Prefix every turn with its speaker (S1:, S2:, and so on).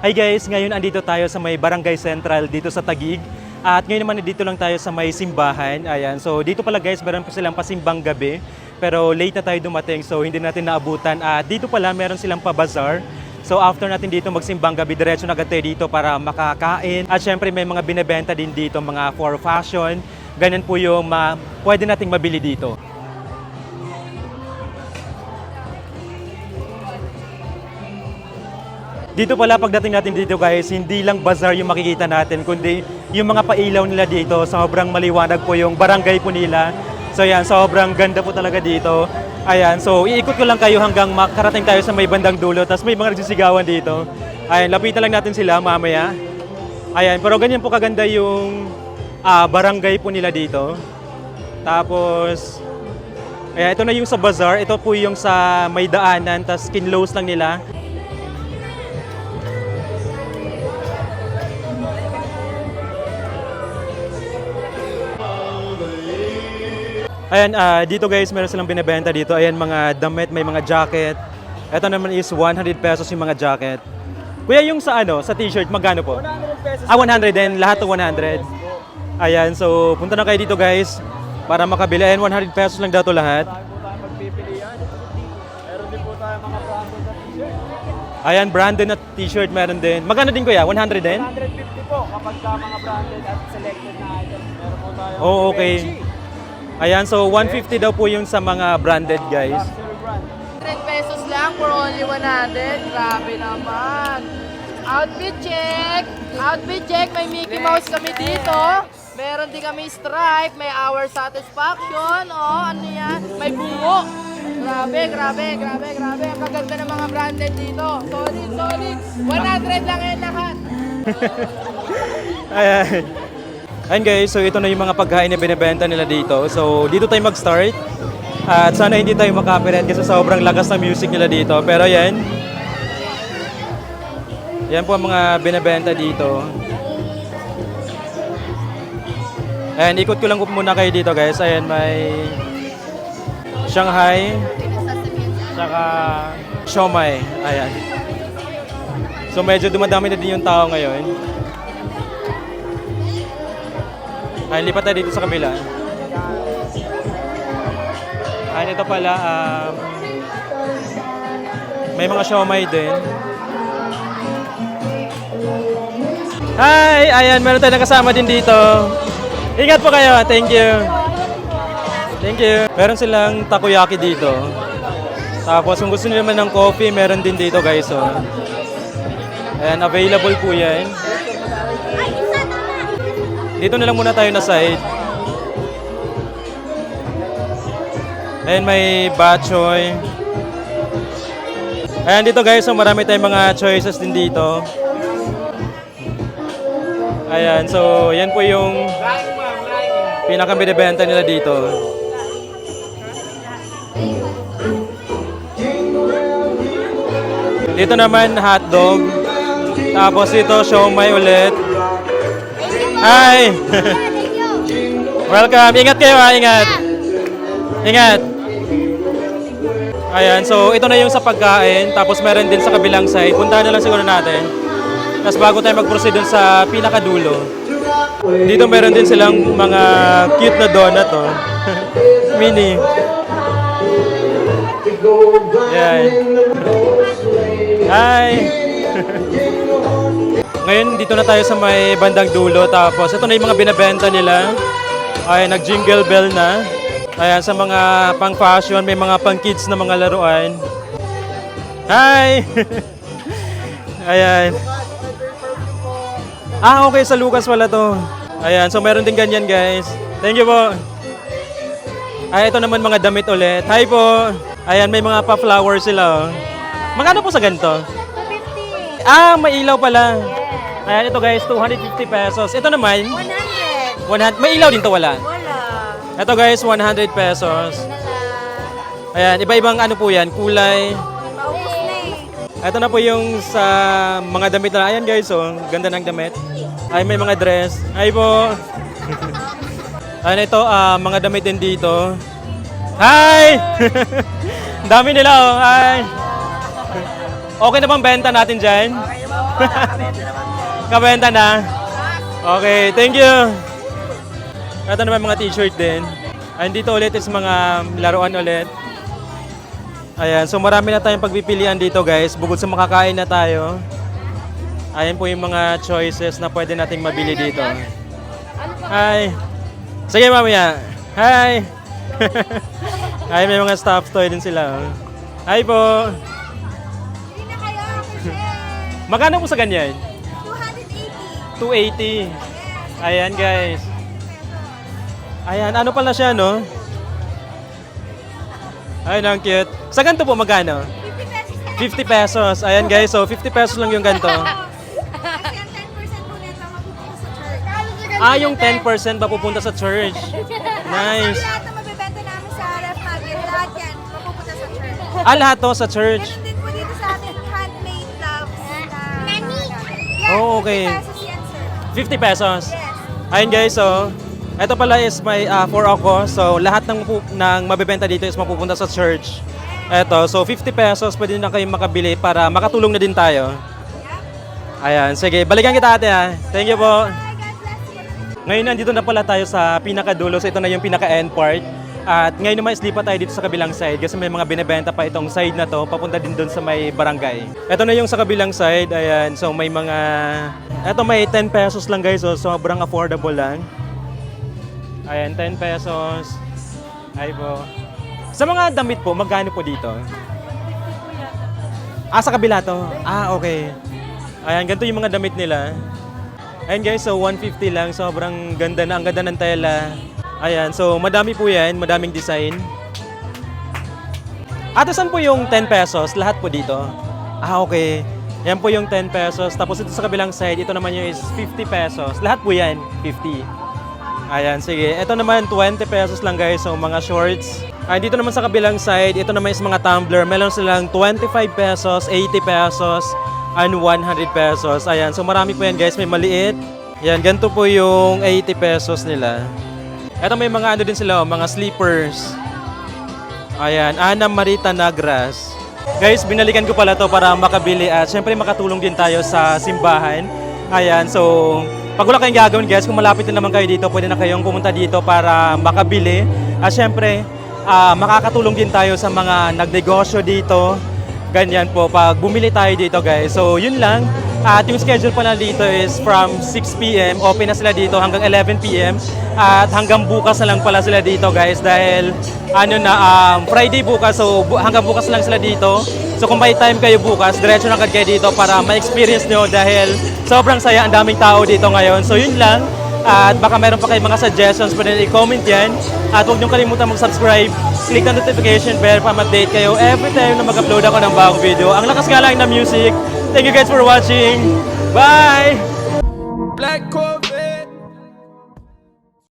S1: Hi guys, ngayon andito tayo sa may Barangay Central dito sa Taguig. At ngayon naman dito lang tayo sa may simbahan. Ayan, so dito pala guys, meron pa silang pasimbang gabi. Pero late na tayo dumating so hindi natin naabutan. At dito pala meron silang pa-bazaar. So after natin dito magsimbang gabi, diretso na agad tayo dito para makakain. At syempre may mga binebenta din dito, mga for fashion. Ganyan po yung pwede nating mabili dito. Dito pala pagdating natin dito guys, hindi lang bazaar yung makikita natin, kundi yung mga pailaw nila dito, sobrang maliwanag po yung barangay po nila. So yan, sobrang ganda po talaga dito. Ayan, so iikot ko lang kayo hanggang makarating tayo sa may bandang dulo, tapos may mga nagsisigawan dito. Ayan, lapitan lang natin sila mamaya. Ayan, pero ganyan po kaganda yung barangay po nila dito. Tapos, ayan, ito na yung sa bazaar, ito po yung sa may daanan, tapos kinlose lang nila. Ayan, dito guys, meron silang binibenta dito. Ayan, mga damit, may mga jacket. Ito naman is 100 pesos yung mga jacket. Kuya, yung sa sa t-shirt, magkano po?
S2: 100 pesos.
S1: 100 din, lahat to 100. Ayan, so punta na kayo dito guys para makabili. Ayan, 100 pesos lang daw to lahat.
S2: Marami po tayo magpipilian. Meron din po tayo mga branded na t-shirt.
S1: Ayan, branded na t-shirt meron din. Magkano din kuya? 100 din?
S2: 150 po kapag ka mga branded at selected na items. Meron po tayo
S1: Oh, okay. Ayan, so 150 daw po yung sa mga branded guys.
S2: luxury brand.
S3: 100 pesos lang for only 100. Grabe naman. Outfit check. Outfit check. May Mickey Mouse kami dito. Meron din kami stripe. May Our Satisfaction. Oh, ano yan? May bungo. Grabe, grabe, grabe, grabe. Ang kaganda ng mga branded dito. Solid, solid. 100 lang yan lahat.
S1: Ayan. Ayan guys, so ito na yung mga pagkain na binibenta nila dito. So dito tayo mag-start. At sana hindi tayo makapirate kasi sobrang lakas ng music nila dito. Pero yan. Yan po ang mga binibenta dito. Ayan, ikot ko lang muna kayo dito guys. Ayan, may Shanghai. Saka siomai. Ayan. So medyo dumadami na din yung tao ngayon. Ay, lipat tayo dito sa kabila. Ay, ito pala, may mga siomai din. Hi! Ayan, meron tayong kasama din dito. Ingat po kayo. Thank you. Thank you. Meron silang takoyaki dito. Tapos, kung gusto niyo naman ng coffee, meron din dito guys. Oh. Ayan, available po yan. Dito na lang muna tayo na side. Ayan, may bok choy. Ayan, dito guys, so marami tayong mga choices din dito. Ayan, so yan po yung pinakabinibenta nila dito. Dito naman hotdog. Tapos dito siomai ulit. Hi! Welcome! Ingat kayo ha! Ingat! Ingat! Ayan, so ito na yung sa pagkain. Tapos meron din sa kabilang side. Puntahan na lang siguro natin. Tapos bago tayo mag-proceed dun sa pinakadulo. Dito meron din silang mga cute na donut oh. Mini. Ayan. Hi! Ngayon, dito na tayo sa may bandang dulo. Tapos, ito na yung mga binabenta nila. Ay, nag-jingle bell na. Ayan, sa mga pang-fashion, may mga pang-kids na mga laruan. Hi! Ayan. Okay, sa Lucas wala to. Ayan, so meron din ganyan, guys. Thank you po. Ay, ito naman mga damit ulit. Hi po. Ayan, may mga pa-flowers sila. Oh. Magkano po sa ganito?
S3: 250.
S1: May ilaw pala. Ayan, ito guys, 250 pesos. Ito naman,
S3: 100.
S1: 100. May ilaw din to, wala?
S3: Wala.
S1: Ito guys, 100 pesos. Ayan, iba-ibang ano po yan, kulay.
S3: Maubos na eh.
S1: Ito na po yung sa mga damit na. Ayan guys, oh, ganda ng damit. Ay, may mga dress. Ay po. Ayan, ito, mga damit din dito. Hi! Dami nila, oh. Hi! Okay na bang benta natin dyan?
S3: Okay,
S1: Kabenta na? Okay, thank you. Ito naman mga t-shirt din. Andito ulit is mga laruan ulit. Ayan, so marami na tayong pagpipilian dito guys. Bukod sa makakain na tayo. Ayan po yung mga choices na pwede nating mabili dito. Hi. Sige mamaya. Hi. Ay, may mga stuffed toy din sila. Oh. Hi po.
S4: Hindi na kayo, share.
S1: Magkano po sa ganyan? 280.
S4: 280.
S1: Ayan guys. Ayan, ano pala siya no? Ay, ang cute. Sa ganito po magkano?
S4: 50 pesos
S1: 50 pesos.
S4: na lang.
S1: Ayan guys, so 50 pesos lang yung ganito.
S4: Kasi ang 10% po nito mapupunta sa church.
S1: Ah, yung 10% ba pupunta sa church? Nice.
S4: Sa lahat na mabibenta namin sa ref market, lahat yan mapupunta sa church.
S1: Ah, lahat to sa church.
S4: Ganun din po dito sa ating handmade gloves na
S1: Oh, okay.
S4: 50 pesos yan, sir.
S1: 50 pesos.
S4: Yes.
S1: Ayun guys, so ito pala is may 4 ako. So lahat ng mabebenta dito is mapupunta sa church. Ito, so 50 pesos pwede na kayong makabili para makatulong na din tayo. Ayan, sige, balikan kita ate ha. Thank you po.
S4: Bye, God bless you.
S1: Ngayon nandito na pala tayo sa pinakadulo. So ito na yung pinaka-end part. At ngayon naman islipat tayo dito sa kabilang side kasi may mga binebenta pa itong side na to papunta din doon sa may barangay. Ito na yung sa kabilang side. Ayan, so may mga... Ito may 10 pesos lang guys. So sobrang affordable lang. Ayan, 10 pesos. Ay po. Sa mga damit po, magkano po dito? Ah, sa kabila to? Ah, okay. Ayan, ganito yung mga damit nila. Ayan guys, so 150 lang. Sobrang ganda na. Ang ganda ng tela. Ayan, so madami po yan. Madaming design. Ate, saan po yung 10 pesos? Lahat po dito? Ah, okay. Yan po yung 10 pesos. Tapos ito sa kabilang side, ito naman yung is 50 pesos. Lahat po yan, 50. Ayan, sige. Ito naman, 20 pesos lang guys. So, mga shorts. Ay, dito naman sa kabilang side, ito naman is mga tumbler. Meron silang 25 pesos, 80 pesos, and 100 pesos. Ayan, so marami po yan guys. May maliit. Yan, ganito po yung 80 pesos nila. Ito may mga ano din sila, mga sleepers. Ayan, Ana Marita Nagras. Guys, binalikan ko pala to para makabili at syempre makatulong din tayo sa simbahan. Ayan, so pag wala kayong gagawin guys, kung malapit na naman kayo dito, pwede na kayong pumunta dito para makabili. At syempre, makakatulong din tayo sa mga nagnegosyo dito. Ganyan po, pag bumili tayo dito guys. So yun lang. At yung schedule pala dito is from 6 p.m. Open na sila dito hanggang 11 p.m. At hanggang bukas na lang pala sila dito guys. Dahil Friday bukas, so hanggang bukas lang sila dito. So kung may time kayo bukas, diretso na kayo dito para ma-experience nyo dahil sobrang saya, ang daming tao dito ngayon. So yun lang. At baka meron pa kayong mga suggestions, pwede na i-comment yan. At huwag niyong kalimutan mag-subscribe. Click ang notification bell para ma-update kayo every time na mag-upload ako ng bagong video. Ang lakas nga lang ng music. Thank you guys for watching. Bye!
S2: Black Corvette.